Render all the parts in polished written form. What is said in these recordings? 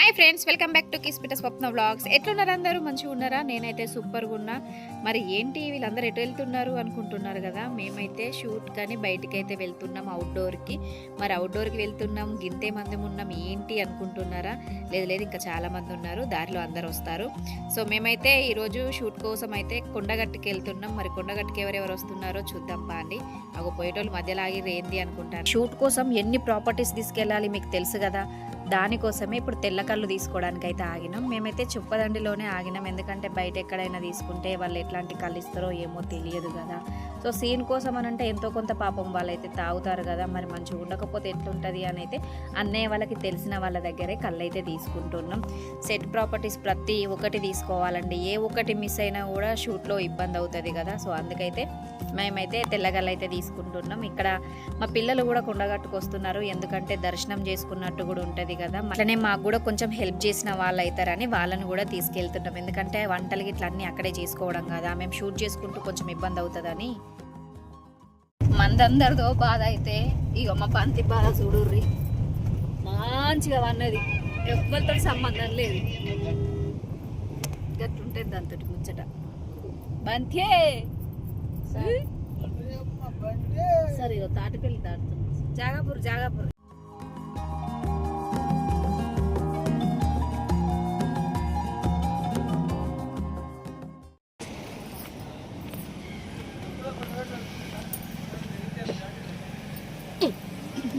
Hi friends, welcome back to కిస్పిట Swapna vlogs. ఎట్లున్నారు అందరూ? మంచిగా ఉన్నారా? నేనైతే సూపర్గా ఉన్నా. మరి ఏంటి వీళ్ళందరూ ఎటు వెళ్తున్నారు అనుకుంటున్నారు కదా. మేమైతే షూట్ కానీ బయటికి అయితే వెళ్తున్నాం అవుట్డోర్కి. మరి అవుట్డోర్కి వెళ్తున్నాం, గింతే మంది ఉన్నాం ఏంటి అనుకుంటున్నారా? లేదు ఇంకా చాలామంది ఉన్నారు, దారిలో అందరు వస్తారు. సో మేమైతే ఈరోజు షూట్ కోసం అయితే కొండగట్టుకి వెళ్తున్నాం. మరి కొండగట్టుకి ఎవరెవరు వస్తున్నారో చూద్దాం బాండి. అగో పోయేటోళ్ళు మధ్యలో ఆగి ఏంది అనుకుంటాను. షూట్ కోసం ఎన్ని ప్రాపర్టీస్ తీసుకెళ్ళాలి మీకు తెలుసు కదా. దానికోసమే ఇప్పుడు తెల్లకళ్ళు తీసుకోవడానికి అయితే ఆగినాం. మేమైతే చుప్పదండిలోనే ఆగినాం, ఎందుకంటే బయట ఎక్కడైనా తీసుకుంటే వాళ్ళు ఎట్లాంటి కళ్ళు ఇస్తారో ఏమో తెలియదు కదా. సో సీన్ కోసం అని అంటే ఎంతో కొంత పాపం వాళ్ళైతే తాగుతారు కదా, మరి మంచిగా ఉండకపోతే ఎట్లుంటుంది అని అయితే అన్నయ్య వాళ్ళకి తెలిసిన వాళ్ళ దగ్గరే కళ్ళు అయితే తీసుకుంటున్నాం. సెట్ ప్రాపర్టీస్ ప్రతి ఒక్కటి తీసుకోవాలండి, ఏ ఒక్కటి మిస్ అయినా కూడా షూట్లో ఇబ్బంది అవుతుంది కదా. సో అందుకైతే మేమైతే తెల్లగల్లు అయితే తీసుకుంటున్నాం. ఇక్కడ మా పిల్లలు కూడా కొండగట్టుకు వస్తున్నారు, ఎందుకంటే దర్శనం చేసుకున్నట్టు కూడా ఉంటుంది కదా. అట్లనే మాకు కూడా కొంచెం హెల్ప్ చేసిన వాళ్ళు అవుతారని వాళ్ళని కూడా తీసుకెళ్తున్నాం, ఎందుకంటే వంటలు ఇట్లా అన్నీ అక్కడే చేసుకోవడం కదా, మేము షూట్ చేసుకుంటూ కొంచెం ఇబ్బంది అవుతుందని. మందందరితో బాధ అయితే ఇక మా బంతి బాధ చూడుర్రి, మంచిగా అన్నది, ఎవరితో సంబంధం లేదు, గట్టుంటుంది దాంతో ముచ్చట. బంతే సరే తాటిపల్లి దాటుతుంది, జాగాపూర్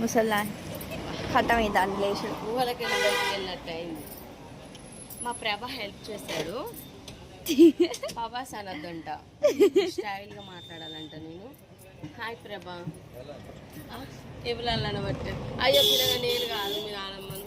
ముసల్లా ఖతం దాన్ని లేచి ఊహలకి వెళ్ళినట్టు అయింది. మా ప్రభ హెల్ప్ చేశాడు. పవాస్ అనొద్దంట, స్టైల్గా మాట్లాడాలంట. నేను హాయ్ ప్రభా ఎవరన్నా బట్టి అయ్యో పిల్లగా నేను కాదు మీ నానమ్మను.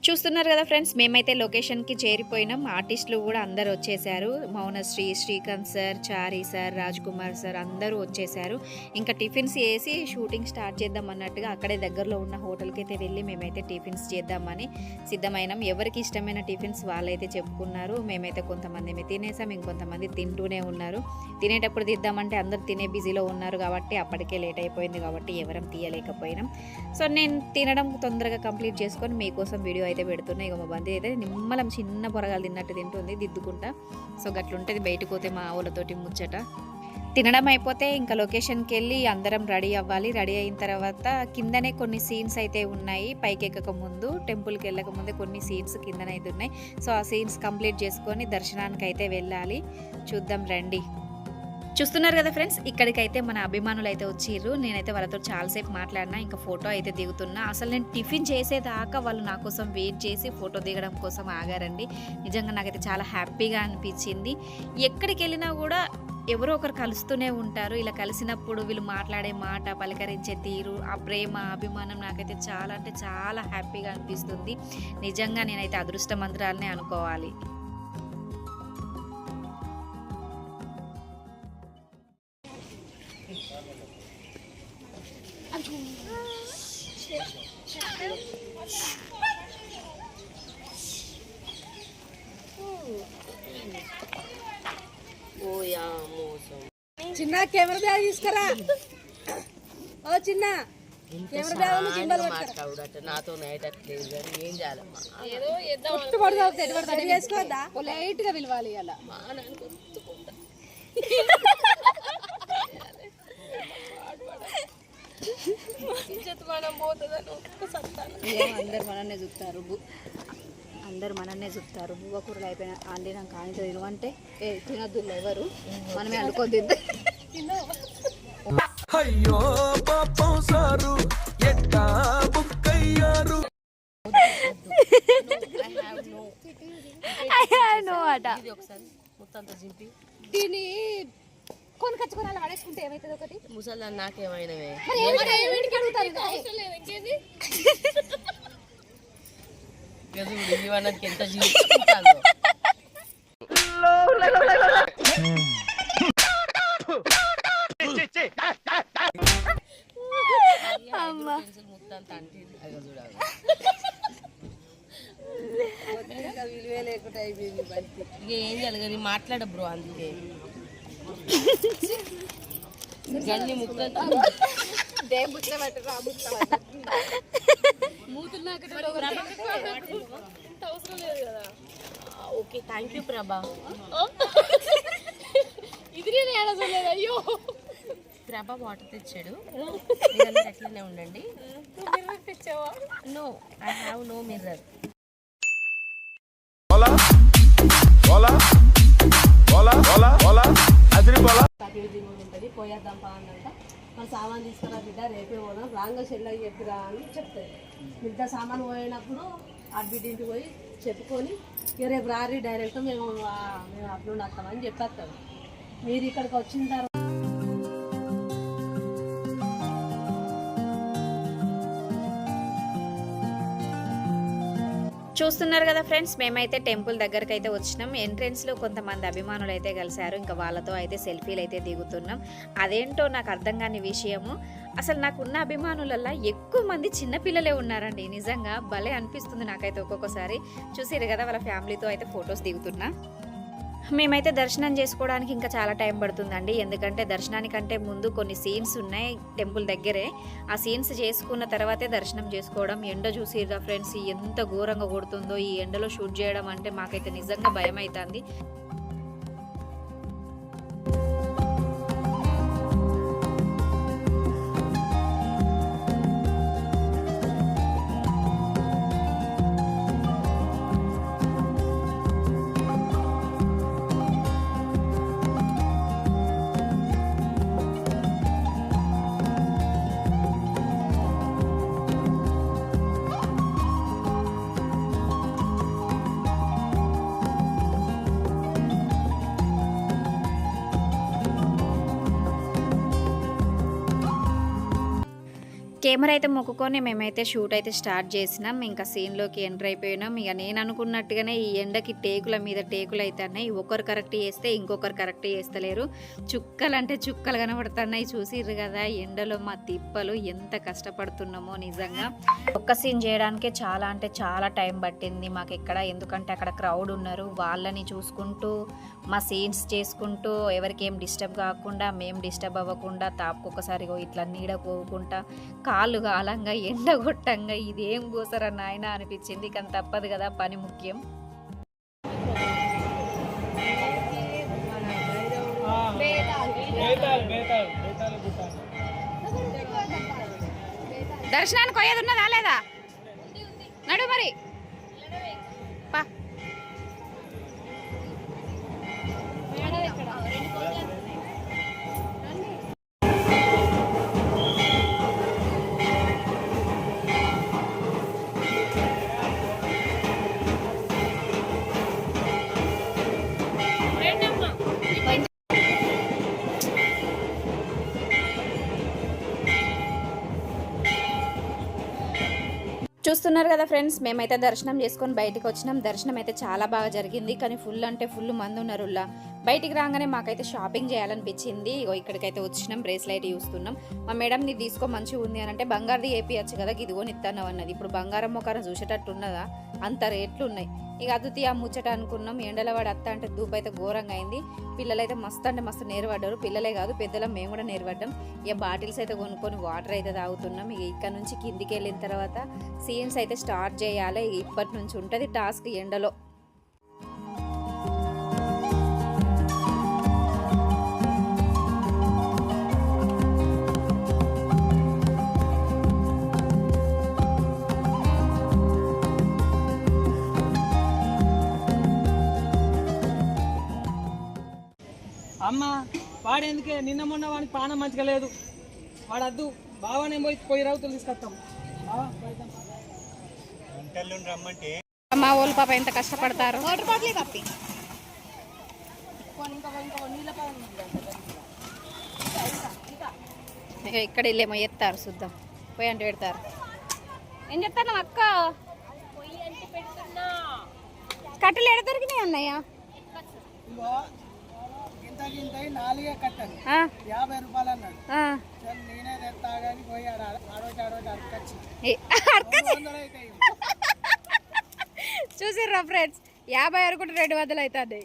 చూస్తున్నారు కదా ఫ్రెండ్స్, మేమైతే లొకేషన్కి చేరిపోయినాం. ఆర్టిస్టులు కూడా అందరు వచ్చేసారు. మౌనశ్రీ, శ్రీకాంత్ సార్, చారి సార్, రాజ్ కుమార్ సార్ అందరూ వచ్చేసారు. ఇంకా టిఫిన్స్ వేసి షూటింగ్ స్టార్ట్ చేద్దాం అన్నట్టుగా అక్కడే దగ్గరలో ఉన్న హోటల్కి అయితే వెళ్ళి మేమైతే టిఫిన్స్ చేద్దామని సిద్ధమైనాం. ఎవరికి ఇష్టమైన టిఫిన్స్ వాళ్ళైతే చెప్పుకున్నారు. మేమైతే కొంతమంది తినేసాం, ఇంకొంతమంది తింటూనే ఉన్నారు. తినేటప్పుడు తీద్దామంటే అందరు తినే బిజీలో ఉన్నారు కాబట్టి అప్పటికే లేట్ అయిపోయింది కాబట్టి ఎవరం తీయలేకపోయినాం. సో నేను తినడం తొందరగా కంప్లీట్ చేసుకొని మీకోసం వీడియో అయితే పెడుతున్నాయి. ఇక మా బంతి అయితే నిమ్మలం చిన్న పొరగాలు తిన్నట్టు తింటుంది దిద్దుకుంటా. సో గట్లుంటుంది బయటకు పోతే మా ఆవులతోటి ముచ్చట. తినడం అయిపోతే ఇంకా లొకేషన్కి వెళ్ళి అందరం రెడీ అవ్వాలి. రెడీ అయిన తర్వాత కిందనే కొన్ని సీన్స్ అయితే ఉన్నాయి, పైకి ఎక్కక ముందు టెంపుల్కి వెళ్ళక ముందే కొన్ని సీన్స్ కిందనైతే ఉన్నాయి. సో ఆ సీన్స్ కంప్లీట్ చేసుకొని దర్శనానికి అయితే వెళ్ళాలి. చూద్దాం రండి. చూస్తున్నారు కదా ఫ్రెండ్స్, ఇక్కడికైతే మన అభిమానులు అయితే వచ్చిర్రు. నేనైతే వాళ్ళతో చాలాసేపు మాట్లాడినా, ఇంకా ఫోటో అయితే దిగుతున్నా. అసలు నేను టిఫిన్ చేసేదాకా వాళ్ళు నా కోసం వెయిట్ చేసి ఫోటో దిగడం కోసం ఆగారండి. నిజంగా నాకైతే చాలా హ్యాపీగా అనిపించింది. ఎక్కడికి వెళ్ళినా కూడా ఎవరో ఒకరు కలుస్తూనే ఉంటారు. ఇలా కలిసినప్పుడు వీళ్ళు మాట్లాడే మాట, పలకరించే తీరు, ఆ ప్రేమ, అభిమానం నాకైతే చాలా అంటే చాలా హ్యాపీగా అనిపిస్తుంది. నిజంగా నేనైతే అదృష్టమంతురాలనే అనుకోవాలి. చిన్న కెమెరా బ్యాగ్ తీసుకురా. ఓ చిన్న కెమెరా బ్యాగ్ జింబల్ పట్టుకురా. నాతో నైట్ అట్లేదు కానీ ఏం చేయాలమ్మా, చేసుకోవద్దా? లైట్ గా పిలవాలి అలా అందరు మనన్నే చూస్తారు. బువ్వ కూరలు అయిపోయినా అండినాం కానీ తినమంటే తినద్దు ఎవరు, మనమే అనుకోద్ది. అయ్యో పాపం సారు ఎట్టా బుక్కయ్యారు. దీన్ని కొనుకొచ్చుకొని అలా పడేసుకుంటే ఏమైతుంది? ఒకటి ముసలి నాకేమైనవే ఇవన్నకి ఎంత జీవితాలు. విలువే లేకుండా అయిపోయింది. ఇక ఏం చేయాలి కానీ మాట్లాడ బ్రో, అందుకే గన్ని ముక్కలు మూతులు లేదు కదా. ఓకే థ్యాంక్ యూ ప్రభా. ఇది నేను ఏడలేదు. అయ్యో ప్రభా వాటర్ తెచ్చాడు. మీరందరూ అట్లనే ఉండండి. No I have no mirror. Hola, hola, hola, hola, hola, adri bola. అభివృద్ధి కూడా ఉంటుంది. పోయేద్దాం పా అన్నంట. మన సామాన్ తీసుకురా బిడ్డ, రేపే పోదాం, రాంగా చెల్లెకి చెప్పురా అని చెప్తాయి. ఇంత సామాన్ పోయినప్పుడు అడ్బిట్ ఇంటికి పోయి చెప్పుకొని ఇక రేపు రారి డైరెక్ట్ మేము అప్పుడు వస్తామని చెప్పేస్తాడు. మీరు ఇక్కడికి వచ్చిన తర్వాత చూస్తున్నారు కదా ఫ్రెండ్స్, మేమైతే టెంపుల్ దగ్గరకు అయితే వచ్చినాం. ఎంట్రెన్స్లో కొంతమంది అభిమానులు అయితే కలిశారు. ఇంకా వాళ్ళతో అయితే సెల్ఫీలు అయితే దిగుతున్నాం. అదేంటో నాకు అర్థం కాని విషయము, అసలు నాకున్న అభిమానులల్లో ఎక్కువ మంది చిన్నపిల్లలే ఉన్నారండి. నిజంగా భలే అనిపిస్తుంది నాకైతే ఒక్కొక్కసారి. చూసిరు కదా వాళ్ళ ఫ్యామిలీతో అయితే ఫొటోస్ దిగుతున్నా. మేమైతే దర్శనం చేసుకోవడానికి ఇంకా చాలా టైం పడుతుందండి. ఎందుకంటే దర్శనానికంటే ముందు కొన్ని సీన్స్ ఉన్నాయి టెంపుల్ దగ్గరే. ఆ సీన్స్ చేసుకున్న తర్వాతే దర్శనం చేసుకోవడం. ఎండ చూసిరా ఫ్రెండ్స్, ఎంత ఘోరంగా కొడుతుందో. ఈ ఎండలో షూట్ చేయడం అంటే మాకైతే నిజంగా భయం అవుతుంది. కెమెరా అయితే మొక్కుకొని మేమైతే షూట్ అయితే స్టార్ట్ చేసినాం. ఇంకా సీన్లోకి ఎంటర్ అయిపోయినాం. ఇక నేను అనుకున్నట్టుగానే ఈ ఎండకి టేకుల మీద టేకులు అవుతున్నాయి. ఒకరు కరెక్ట్ చేస్తే ఇంకొకరు కరెక్ట్ చేస్తలేరు. చుక్కలు అంటే చుక్కలు కనబడుతున్నాయి. చూసిర్రు కదా ఎండలో మా తిప్పలు ఎంత కష్టపడుతున్నామో. నిజంగా ఒక్క సీన్ చేయడానికే చాలా అంటే చాలా టైం పట్టింది మాకు ఇక్కడ. ఎందుకంటే అక్కడ క్రౌడ్ ఉన్నారు. వాళ్ళని చూసుకుంటూ మా సీన్స్ చేసుకుంటూ ఎవరికి ఏం డిస్టర్బ్ కాకుండా మేము డిస్టర్బ్ అవ్వకుండా తాపుకొకసారి ఇట్లా నీడ పోకుండా కాళ్ళు కాలంగా ఎండగొట్టంగా ఇదేం కూసరా నాయన అనిపించింది. కానీ తప్పదు కదా, పని ముఖ్యం. దర్శనానికి పోయేది ఉన్నదా లేదా? నడు మరి పా. చూస్తున్నారు కదా ఫ్రెండ్స్, మేమైతే దర్శనం చేసుకొని బయటికి వచ్చినాం. దర్శనం అయితే చాలా బాగా జరిగింది. కానీ ఫుల్ అంటే ఫుల్ మంది ఉన్నారు. బయటికి రాగానే మాకైతే షాపింగ్ చేయాలనిపించింది. ఇగో ఇక్కడికైతే వచ్చినాం. బ్రేస్లైట్ చూస్తున్నాం. మా మేడం నీ తీసుకో మంచిగా ఉంది అని అంటే బంగారుది ఏపీయచ్చు కదా, ఇదిగో నిత్తాను అన్నది. ఇప్పుడు బంగారం మొకారం చూసేటట్టు ఉన్నదా? అంత రేట్లు ఉన్నాయి. ఇక అదుతి ఆ ముచ్చట అనుకున్నాం. ఎండల వాడి అత్త అంటే దూపు అయితే ఘోరంగా అయింది. పిల్లలైతే మస్తు అంటే మస్తు నేర్పడ్డారు. పిల్లలే కాదు పెద్దలం మేము కూడా నేర్పడ్డాం. ఇక బాటిల్స్ అయితే కొనుక్కొని వాటర్ అయితే తాగుతున్నాం. ఇక ఇక్కడ నుంచి కిందికి వెళ్ళిన తర్వాత సీన్స్ అయితే స్టార్ట్ చేయాలి. ఇప్పటి నుంచి ఉంటుంది టాస్క్ ఎండలో. అమ్మ వాడెందుకే నిన్న మొన్న వాడికి ప్రాణం మంచిగా లేదు. వాడు వద్దు బావానే పోయి రౌతులు తీసుకొస్తాం. మా వాళ్ళు పాప ఎంత కష్టపడతారు. ఇక్కడ వెళ్ళేమో ఎత్తారు చూద్దాం. పోయి అంటే పెడతారు. ఏం చెప్తాను అక్క? కట్టెలు ఎడ దొరికినాయి అన్నయ్య? ఇంత 4 కట్టలు 50 రూపాయలు అన్నాడు. నేనే తెస్తా కానీ పోయి చూసిర్రా ఫ్రెండ్స్, 50 వరకు 200 అవుతుంది.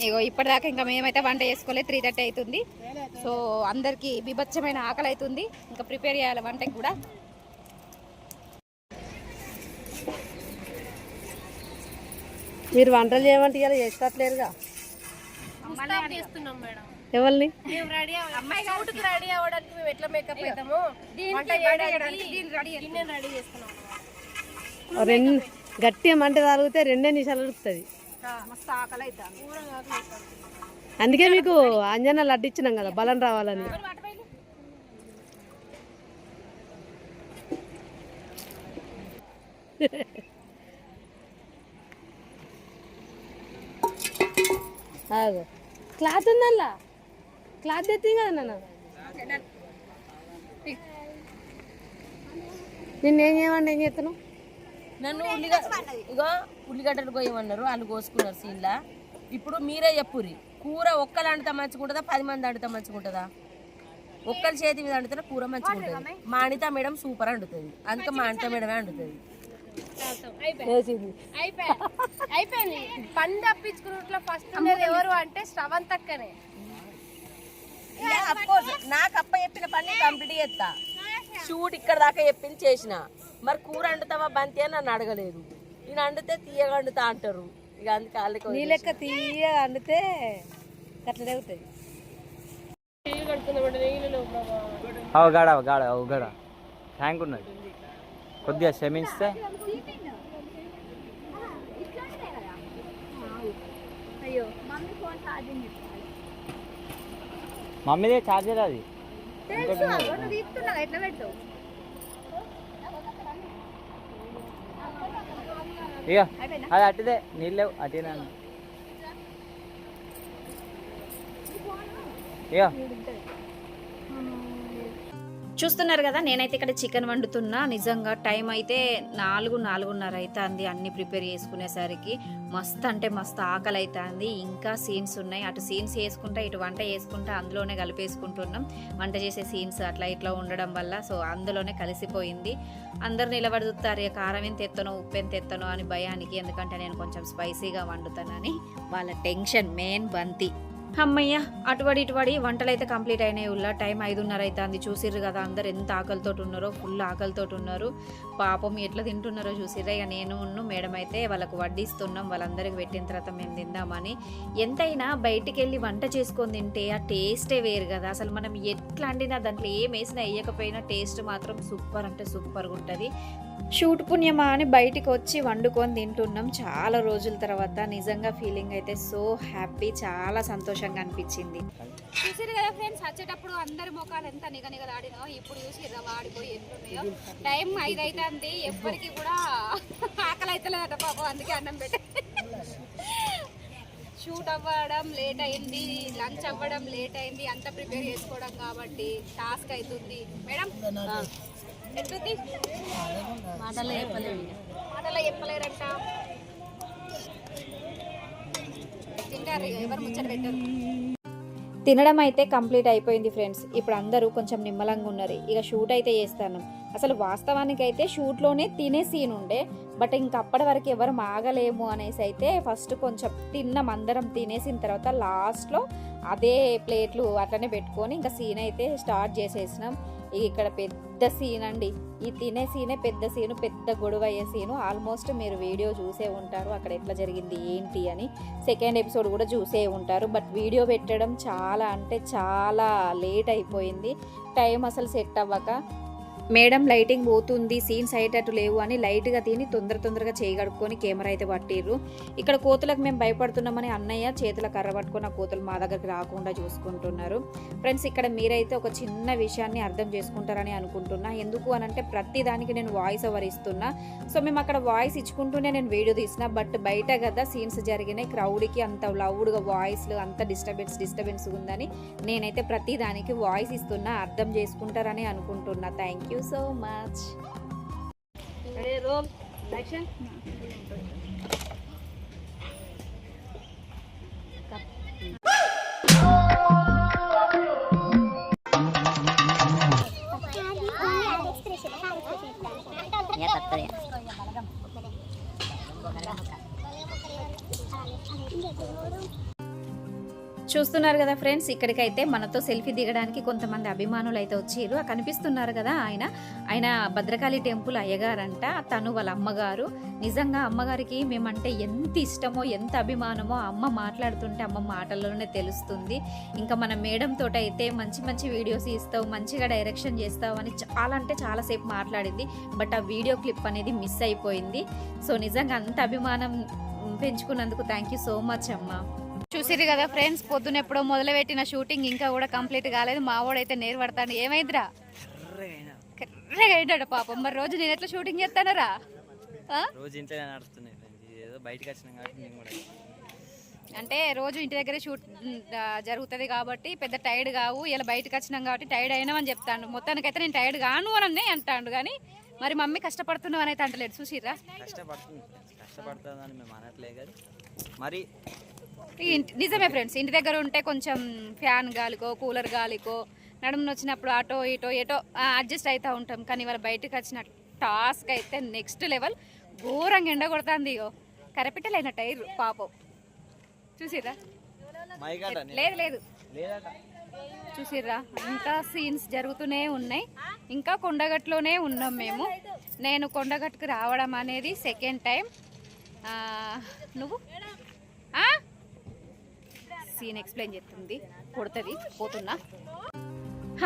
ఇగో ఇప్పటిదాకా ఇంకా మేమైతే వంట చేసుకోలేదు. 3:30 అవుతుంది. సో అందరికి బీభత్సమైన ఆకలి అవుతుంది. ఇంకా ప్రిపేర్ చేయాలి వంటకి కూడా. మీరు వంటలు చేయమంటే ఇలా చేస్తట్లేరుగా. చేస్తున్నాం మేడం. ఎవరిని మేము రెడీ షూట్కి రెడీ అవ్వడానికి మేము ఎట్లా మేకప్ అవుతాము వంట చేయడానికి నేను రెడీ చేస్తున్నాం. రెండు గట్టిగా మంట తాగితే 2 నిమిషాలు ఉడుకుతుంది. మస్తు ఆకలి అవుతుంది. అందుకే మీకు అంజనా లడ్డు ఇచ్చినాం కదా బలం రావాలని. క్లాత్ ఉందల్లా, క్లాత్ తెచ్చింది కదా నాన్న. నిన్నేం చేయమండి, ఏం చేస్తున్నావు? నన్ను ఉల్లిగడ్డలు కోయమన్నారు, వాళ్ళు కోసుకున్నారు సీన్లా. ఇప్పుడు మీరే చెప్పుర్రి, కూర ఒక్కలు వండితే మంచిగా ఉంటుందా 10 మంది వండితే మంచిగా ఉంటుందా? ఒక్కరి చేతి మీద వండితే కూర మంచిగా ఉంటుంది. మా అనిత మేడం సూపర్ వండుతుంది, అందుకే మా అనిత మేడమే వండుతుంది. అయిపోయింది. పని తప్పించుకున్నట్లో ఫస్ట్ ఉండేది ఎవరు అంటే శ్రవంతక్కనే. నాకు అప్ప చెప్పిన పని కంప్లీట్ చేస్తా. షూట్ ఇక్కడ దాకా చెప్పింది చేసిన. మరి కూర వండుతావా బంతి అని నన్ను అడగలేదు. నేను వండితే తీయగా వండుతా అంటారు. ఇక అందుకే వాళ్ళకి నీ లెక్క తీయ వండితే అట్లనే అవుతుంది. గడ ట్యాంక్ ఉన్నది, కొద్దిగా క్షమిస్తే. మమ్మీదే చార్జర్ అది. ఇక అది అట్టిదే, నీళ్ళు లేవు అట్టినా. ఇక చూస్తున్నారు కదా, నేనైతే ఇక్కడ చికెన్ వండుతున్నా. నిజంగా టైం అయితే 4:30 అవుతుంది అన్ని ప్రిపేర్ చేసుకునేసరికి. మస్తు అంటే మస్తు ఆకలి అవుతుంది. ఇంకా సీన్స్ ఉన్నాయి, అటు సీన్స్ వేసుకుంటా ఇటు వంట వేసుకుంటా అందులోనే కలిపేసుకుంటున్నాం. వంట చేసే సీన్స్ అట్లా ఇట్లా ఉండడం వల్ల సో అందులోనే కలిసిపోయింది. అందరు నిలబడి చూస్తారు, కారం ఎంత ఎత్తనో ఉప్పు ఎంత ఎత్తనో అని భయానికి. ఎందుకంటే నేను కొంచెం స్పైసీగా వండుతానని వాళ్ళ టెన్షన్ మెయిన్ బంతి. అమ్మయ్య, అటువడి ఇటువడి వంటలు అయితే కంప్లీట్ అయినాయి. టైం 5:30 అవుతుంది. చూసిర్రు కదా అందరు ఎంత ఆకలితో ఉన్నారో, ఫుల్ ఆకలితో ఉన్నారు. పాపం ఎట్లా తింటున్నారో చూసిర్రా. ఇక నేను మేడం అయితే వాళ్ళకు వడ్డిస్తున్నాం. వాళ్ళందరికి పెట్టిన తర్వాత మేము తిందామని. ఎంతైనా బయటికి వెళ్ళి వంట చేసుకొని తింటే ఆ టేస్టే వేరు కదా. అసలు మనం ఎట్లా వండినా దాంట్లో ఏం వేసినా వేయకపోయినా టేస్ట్ మాత్రం సూపర్ అంటే సూపర్గా ఉంటుంది. షూట్ పుణ్యమా అని బయటికి వచ్చి వండుకొని తింటున్నాం చాలా రోజుల తర్వాత. నిజంగా ఫీలింగ్ అయితే సో హ్యాపీ, చాలా సంతోషంగా అనిపించింది. చూసిరు కదా ఫ్రెండ్స్, వచ్చేటప్పుడు అందరి ముఖాలు ఎంత నిగనిగలాడినో, ఇప్పుడు చూసిర్రా వాడిపోయి ఎట్లున్నాయో. టైం 5 అవుతుంది, ఎవ్వరికి కూడా ఆకలి అవుతలేదట పాపం, అందుకే అన్నం పెట్టే. షూట్ అవ్వడం లేట్ అయింది, లంచ్ అవ్వడం లేట్ అయింది, అంతా ప్రిపేర్ చేసుకోవడం కాబట్టి టాస్క్ అవుతుంది. మేడం ఎట్లుంది? మాటల్లో చెప్పలేరంట. తింటారు, ఎవరు ముచ్చట పెట్టారు. తినడం అయితే కంప్లీట్ అయిపోయింది ఫ్రెండ్స్. ఇప్పుడు అందరూ కొంచెం నిమ్మలంగా ఉన్నారు. ఇక షూట్ అయితే చేస్తాను. అసలు వాస్తవానికి అయితే షూట్లోనే తినే సీన్ ఉండే, బట్ ఇంక అప్పటి వరకు ఎవరు ఆగలేము అనేసి అయితే ఫస్ట్ కొంచెం తిన్నాం. అందరం తినేసిన తర్వాత లాస్ట్లో అదే ప్లేట్లు అట్లనే పెట్టుకొని ఇంకా సీన్ అయితే స్టార్ట్ చేసేసినాం. ఇక్కడ పెద్ద సీన్ అండి, ఈ తినే సీనే పెద్ద సీను, పెద్ద గొడవ అయ్యే సీను. ఆల్మోస్ట్ మీరు వీడియో చూసే ఉంటారు అక్కడ ఎట్లా జరిగింది ఏంటి అని. సెకండ్ ఎపిసోడ్ కూడా చూసే ఉంటారు. బట్ వీడియో పెట్టడం చాలా అంటే చాలా లేట్ అయిపోయింది. టైం అసలు సెట్ అవ్వక మేడం లైటింగ్ పోతుంది, సీన్స్ అయ్యేటట్టు లేవు అని లైట్గా తిని తొందరగా చేయగడుక్కొని కెమెరా అయితే పట్టిర్రు. ఇక్కడ కోతులకు మేము భయపడుతున్నామని అన్నయ్య చేతుల కర్ర పట్టుకొని ఆ కోతులు మా దగ్గరికి రాకుండా చూసుకుంటున్నారు. ఫ్రెండ్స్, ఇక్కడ మీరైతే ఒక చిన్న విషయాన్ని అర్థం చేసుకుంటారని అనుకుంటున్నా. ఎందుకు అనంటే ప్రతి దానికి నేను వాయిస్ ఓవర్ ఇస్తున్నా. సో మేము అక్కడ వాయిస్ ఇచ్చుకుంటూనే నేను వీడియో తీసిన. బట్ బయట కదా సీన్స్ జరిగినాయి, క్రౌడ్కి అంత లౌడ్గా వాయిస్లు అంత డిస్టర్బెన్స్ ఉందని నేనైతే ప్రతి దానికి వాయిస్ ఇస్తున్నా. అర్థం చేసుకుంటారని అనుకుంటున్నా. Thank you so much. Ready, roll, action. చూస్తున్నారు కదా ఫ్రెండ్స్, ఇక్కడికైతే మనతో సెల్ఫీ దిగడానికి కొంతమంది అభిమానులు అయితే వచ్చారు. కనిపిస్తున్నారు కదా, ఆయన భద్రకాళి టెంపుల్ అయ్యగారంట. తను వాళ్ళ అమ్మగారు. నిజంగా అమ్మగారికి మేమంటే ఎంత ఇష్టమో ఎంత అభిమానమో అమ్మ మాట్లాడుతుంటే అమ్మ మాటల్లోనే తెలుస్తుంది. ఇంకా మన మేడం తోట అయితే మంచి మంచి వీడియోస్ ఇస్తావు, మంచిగా డైరెక్షన్ చేస్తావు అని చాలా అంటే చాలాసేపు మాట్లాడింది. బట్ ఆ వీడియో క్లిప్ అనేది మిస్ అయిపోయింది. సో నిజంగా అంత అభిమానం పెంచుకున్నందుకు థ్యాంక్ యూ సో మచ్ అమ్మ. చూసిరు కదా ఫ్రెండ్స్, పొద్దున ఎప్పుడో మొదలుపెట్టిన షూటింగ్ ఇంకా కూడా కంప్లీట్ కాలేదు. మా వాడైతే నేరు పడతాడు. ఏమైందిరా? కర్రెగా అయింటాడు పాపం. మరి రోజు నేను ఎట్లా షూటింగ్ చేస్తానరా? రోజు ఇంట్లో నడుస్తున్నాయి, ఏదో బయటకు వచ్చినాం కాబట్టి నేను కూడా అంటే రోజు ఇంటి దగ్గరే షూట్ జరుగుతుంది కాబట్టి పెద్ద టైర్డ్ కావు. ఇలా బయటకు వచ్చినాం కాబట్టి టైర్డ్ అయినామని చెప్తాను. మొత్తానికైతే నేను టైర్డ్ కాను అని అంటాడు. కానీ మరి మమ్మీ కష్టపడుతున్నావు అని అయితే అంటలేదు. చూసిర్రా? కష్టపడుతుందని మేము అనట్లే కానీ మరి నిజమే ఫ్రెండ్స్, ఇంటి దగ్గర ఉంటే కొంచెం ఫ్యాన్ గాలికో కూలర్ గాలికో నడుమున వచ్చినప్పుడు అటో ఇటో ఏటో అడ్జస్ట్ అవుతూ ఉంటాం. కానీ ఇవాళ బయటకు వచ్చిన టాస్క్ అయితే నెక్స్ట్ లెవెల్. ఘోరంగా ఎండ కొడుతుంది. ఇగో కరపిట్టలైన టైర్ పాపం. చూసిర్రా? లేదు చూసిర్రా? ఇంకా సీన్స్ జరుగుతూనే ఉన్నాయి. ఇంకా కొండగట్టులోనే ఉన్నాం మేము. నేను కొండగట్టుకు రావడం అనేది సెకండ్ టైం. నువ్వు సీన్ ఎక్స్ప్లెయిన్ చేస్తుంది, కొడుతుంది, పోతున్నా.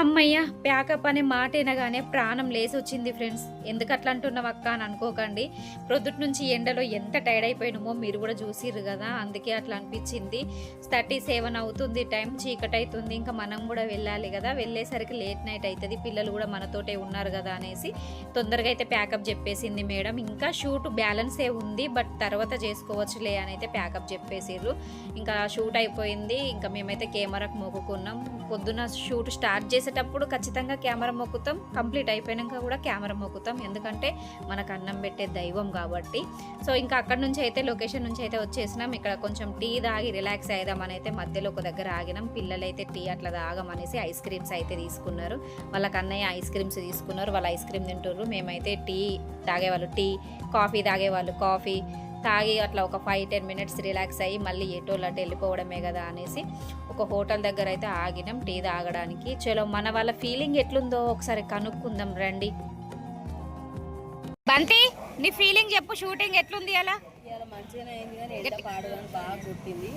అమ్మయ్య, ప్యాకప్ అనే మాట వినగానే ప్రాణం లేసి వచ్చింది ఫ్రెండ్స్. ఎందుకు అట్లా అంటున్నావు అక్క అని అనుకోకండి. ప్రొద్దుటి నుంచి ఎండలో ఎంత టైర్డ్ అయిపోయినామో మీరు కూడా చూసిర్రు కదా, అందుకే అట్లా అనిపించింది. 37 అవుతుంది టైం, చీకటి అవుతుంది. ఇంకా మనం కూడా వెళ్ళాలి కదా, వెళ్ళేసరికి లేట్ నైట్ అవుతుంది. పిల్లలు కూడా మనతోటే ఉన్నారు కదా అనేసి తొందరగా అయితే ప్యాకప్ చెప్పేసింది మేడం. ఇంకా షూట్ బ్యాలెన్సే ఉంది, బట్ తర్వాత చేసుకోవచ్చులే అని అయితే ప్యాకప్ చెప్పేసిర్రు. ఇంకా షూట్ అయిపోయింది. ఇంకా మేమైతే కెమెరాకు మొక్కుకున్నాం. పొద్దున షూట్ స్టార్ట్ చేసేటప్పుడు ఖచ్చితంగా కెమెరా మొక్కుతాం, కంప్లీట్ అయిపోయాక కూడా కెమెరా మొక్కుతాం. ఎందుకంటే మనకు అన్నం పెట్టే దైవం కాబట్టి. సో ఇంకా అక్కడ నుంచి అయితే లొకేషన్ నుంచి అయితే వచ్చేసినాం. ఇక్కడ కొంచెం టీ తాగి రిలాక్స్ అయ్యామని అయితే మధ్యలో ఒక దగ్గర ఆగినాం. పిల్లలు అయితే టీ అట్లా తాగమనేసి ఐస్ క్రీమ్స్ అయితే తీసుకున్నారు. వాళ్ళకి అన్నయ్య ఐస్ క్రీమ్స్ తీసుకున్నారు. వాళ్ళు ఐస్ క్రీమ్ తింటున్నారు. మేమైతే టీ తాగేవాళ్ళు టీ, కాఫీ తాగేవాళ్ళు కాఫీ తాగి అట్లా ఒక 5-10 మినిట్స్ రిలాక్స్ అయ్యి మళ్ళీ ఎటోళ్ళంటే వెళ్ళిపోవడమే కదా అనేసి ఒక హోటల్ దగ్గర అయితే ఆగినాం టీ తాగడానికి. చలో మన వాళ్ళ ఫీలింగ్ ఎట్లుందో ఒకసారి కనుక్కుందాం రండి. బంతి, నీ ఫీలింగ్ చెప్పు, షూటింగ్ ఎట్లుంది అలా? ఇవాళ మంచిగానే అయింది కానీ ఎండ పాడుగాని బాగా కొట్టింది.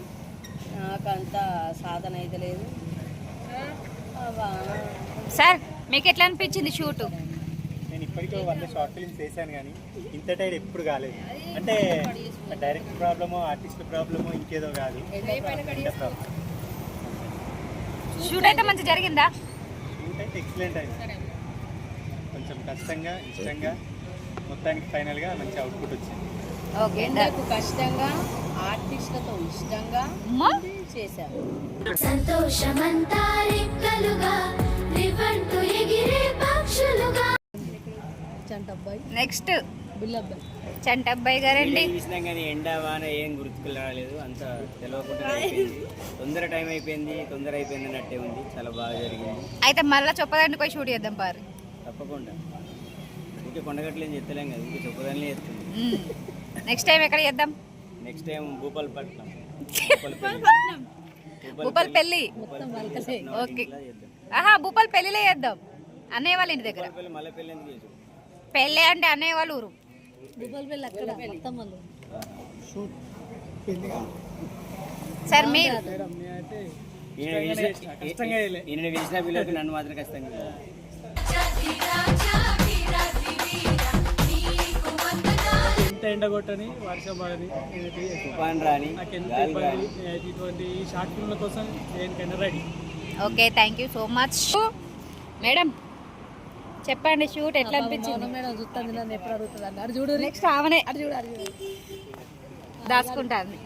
నాకు అంత సాధన అయితే లేదు. సార్ మీకు ఎట్లా అనిపించింది షూటు? నేను ఇప్పటికీ 100 షార్ట్ ఫిల్మ్స్ వేసాను కానీ ఇంత టైర్ ఎప్పుడు కాలేదు. అంటే డైరెక్ట్ ప్రాబ్లమో ఆర్టిస్ట్ ప్రాబ్లమో ఇంకేదో కాదు, ఎండ ప్రాబ్లం. షూట్ అయితే మంచి జరిగిందా? షూట్ అయితే ఎక్సలెంట్ అయింది. కొంచెం కష్టంగా ఇష్టంగా మొత్తానికి ఫైనల్గా మంచి అవుట్పుట్ వచ్చింది. ఓకే, నాకు కష్టంగా ఆర్టిస్ట్లతో ఇష్టంగా చేశాను. సంతోషమంతా రెక్కలుగా రివంటు ఎగిరే పక్షులుగా. నెక్స్ట్ చంటబ్బాయి గారండి. చూసినాం కానీ ఎండ వాన ఏం గుర్తుకు రాలేదు, అంత తెలియకుండా అయిపోయింది. టైం అయిపోయింది, తొందర అయిపోయింది అన్నట్టే ఉంది. చాలా బాగా జరిగింది. అయితే మళ్ళీ చొప్పదండి పోయి షూట్ చేద్దాం పారు. తప్పకుండా. ఇంకా కొండగట్లేం చెత్తలేం కదా, ఇంకా చొప్పదాన్నే చేస్తుంది. నెక్స్ట్ టైం ఎక్కడ చేద్దాం? నెక్స్ట్ టైం భూపాలపట్నం, భూపాల్ పెళ్ళి. ఓకే, ఆహా భూపాల్ పెళ్ళిలో చేద్దాం. అన్నయ్య వాళ్ళ ఇంటి దగ్గర. మళ్ళీ పెళ్ళి ఎందుకు చేసాం? పెళ్ళి అంటే అన్నయ్య వాళ్ళ ఊరు. సార్ మీరు ఈయన వేసిన పిల్లలకి నన్ను మాత్రం ఖచ్చితంగా ఎంత ఎండ కొట్టని వర్షం పడని తుఫాన్ రాని ఇటువంటి షార్ట్ ఫిల్మ్ల కోసం దేనికైనా ready. Okay, thank you so much. Madam చెప్పండి, షూట్ ఎట్లా అనిపించింది? మేడం చూస్తుంది నన్ను ఎప్పుడు అడుగుతుంది అన్నారు. చూడు నెక్స్ట్ ఆమెనే దాచుకుంటాను.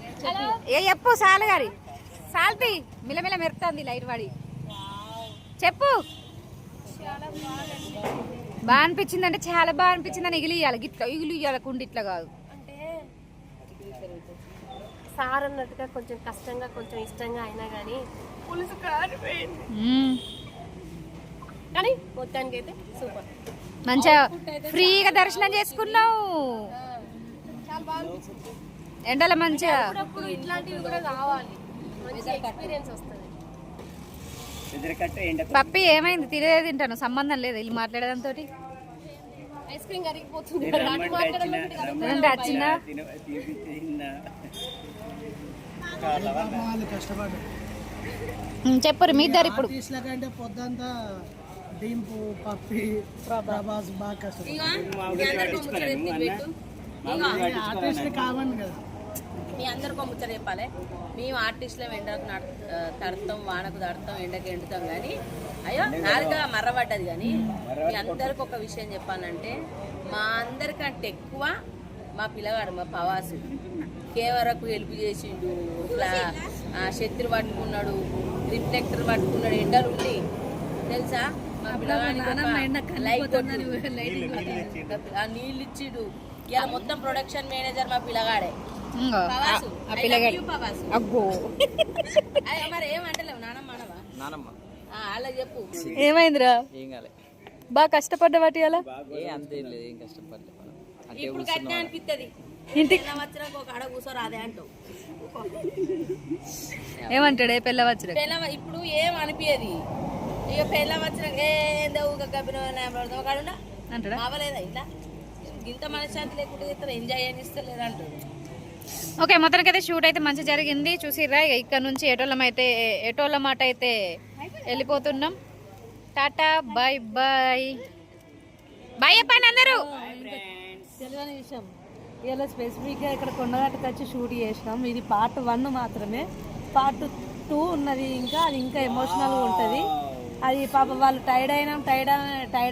ఏ చెప్పు సాల్ గారి సాల్తి మిలమిల మెరుతుంది లైట్ వాడి. చెప్పు, బాగా అనిపించింది అంటే చాలా బాగా అనిపించింది అని ఇగిలియాలి. గిట్లా ఇగిలియాలి, కుండి ఇట్లా కాదు. అంటే సార్ అన్నట్టుగా కొంచెం కష్టంగా కొంచెం ఇష్టంగా అయినా కానీ పులుసు కారిపోయింది. కానీ మొత్తానికి అయితే సూపర్, మంచిగా ఫ్రీగా దర్శనం చేసుకున్నావు. చాలా బాగా అనిపించింది. ఎండలో మంచిగా అప్పుడప్పుడు ఇట్లాంటివి కూడా కావాలి, మంచి ఎక్స్పీరియన్స్ వస్తుంది. ఎదురుకట్ట ఎండ పప్పి ఏమైంది? తినేదే తింటాను, సంబంధం లేదు వీళ్ళు మాట్లాడేదాంతో. ఐస్ క్రీమ్ కరిగిపోతుంది. ఏంటి వచ్చిందా? చెప్పరు మీ ఇద్దరు ఇప్పుడు. కంటే పొద్దంతా డింపు పప్పి ప్రభాస్ బాగా కష్టం. కావాలి కదా. మీ అందరికీ ముచ్చట చెప్పాలి. మేము ఆర్టిస్టులం ఎండకు తడతాం, వానకు తడతాం, ఎండకు ఎండుతాం. కానీ అయ్యో నాలుగా మర్రబడ్డది. కానీ మీ అందరికి ఒక విషయం చెప్పాలంటే మా అందరికంటే ఎక్కువ మా పిల్లగాడు మా పవాసు కేవరకు హెల్ప్ చేసిండు. ఇట్లా శక్తులు పట్టుకున్నాడు, రిఫ్లెక్టర్ పట్టుకున్నాడు. ఎండలు ఉండి తెలుసా మా పిల్లగాడికి నీళ్ళు ఇచ్చిడు. ఇలా మొత్తం ప్రొడక్షన్ మేనేజర్ మా పిల్లగాడే. మరి ఏమంటలేవు నానమ్మ అలా చెప్పు. ఏమైందిరా? ఏం కాలే, బాగా కష్టపడ్డ వాటి అలా అంతేం లేదు, ఏం కష్టపడలేదు. ఇప్పుడు కట్టిన అనిపిస్తుంది. ఇంటికి వచ్చినాక ఒక ఆడ కూర్చోరాదే అంటావు. ఏమంటాడే పెళ్ళ వచ్చిన? ఇప్పుడు ఏం అనిపించేది. ఇక పెళ్ళ వచ్చినాక ఏందో కాడుండా అంటాడా? అవ్వలేదా ఇట్లా ఇంత మనశ్శాంతి లేకుండా ఇస్తారు, ఎంజాయ్ అని ఇస్తలేదు అంటారు. ఓకే, మొత్తానికి అయితే షూట్ అయితే మంచి జరిగింది. చూసిర్రా? ఇక్కడ నుంచి ఎటోళ్ళ మాట అయితే వెళ్ళిపోతున్నాం. టాటా బాయ్ బాయ్ బాయ్ చెప్పండి అందరూ. తెలియని విషయం, ఇలా స్పెసిఫిక్గా ఇక్కడ కొండగట్టుకు వచ్చి షూట్ చేసినాం. ఇది పార్ట్ 1 మాత్రమే. పార్ట్ 2 ఉన్నది. ఇంకా అది ఇంకా ఎమోషనల్గా ఉంటుంది. అది పాప వాళ్ళు టైర్డ్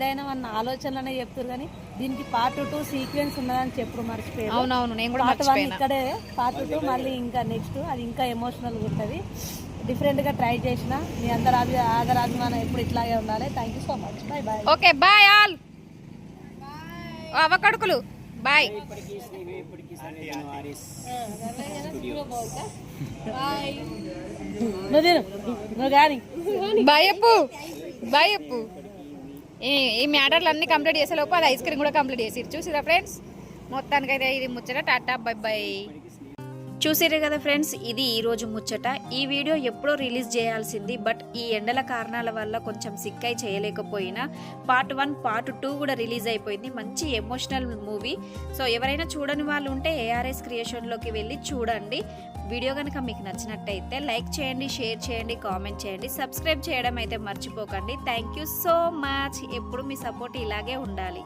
అయినాం అన్న ఆలోచనలోనే చెప్తారు. కానీ దీనికి పార్ట్ 2 సీక్వెన్స్ ఉన్నదని చెప్పుడు మర్చిపోయారు. అవునవును, నేను కూడా పార్ట్ 1 ఇక్కడే, పార్ట్ 2 మళ్ళీ ఇంకా నెక్స్ట్. అది ఇంకా ఎమోషనల్గా ఉంటుంది. డిఫరెంట్గా ట్రై చేసిన. మీ అందరు ఆదరాభిమానం ఎప్పుడు ఇట్లాగే ఉండాలి. Thank you so much. Bye bye. Okay bye all. అవ్వకడుకులు బాయ్. నువ్వు కానీ బాయ్ చెప్పు, బాయ్ చెప్పు. ఈ మ్యాటర్లు అన్ని కంప్లీట్ చేసేలోపు అది ఐస్ క్రీమ్ కూడా కంప్లీట్ చేసి చూసిరా ఫ్రెండ్స్. మొత్తానికైతే ఇది ముచ్చట. Tata bye by. చూసిరే కదా ఫ్రెండ్స్, ఇది ఈరోజు ముచ్చట. ఈ వీడియో ఎప్పుడో రిలీజ్ చేయాల్సింది, బట్ ఈ ఎండల కారణాల వల్ల కొంచెం సిక్కై చేయలేకపోయినా పార్ట్ 1 పార్ట్ 2 కూడా రిలీజ్ అయిపోయింది. మంచి ఎమోషనల్ మూవీ. సో ఎవరైనా చూడని వాళ్ళు ఉంటే ARS క్రియేషన్లోకి వెళ్ళి చూడండి. వీడియో కనుక మీకు నచ్చినట్టయితే లైక్ చేయండి, షేర్ చేయండి, కామెంట్ చేయండి, సబ్స్క్రైబ్ చేయడం అయితే మర్చిపోకండి. Thank you so much. ఎప్పుడు మీ సపోర్ట్ ఇలాగే ఉండాలి.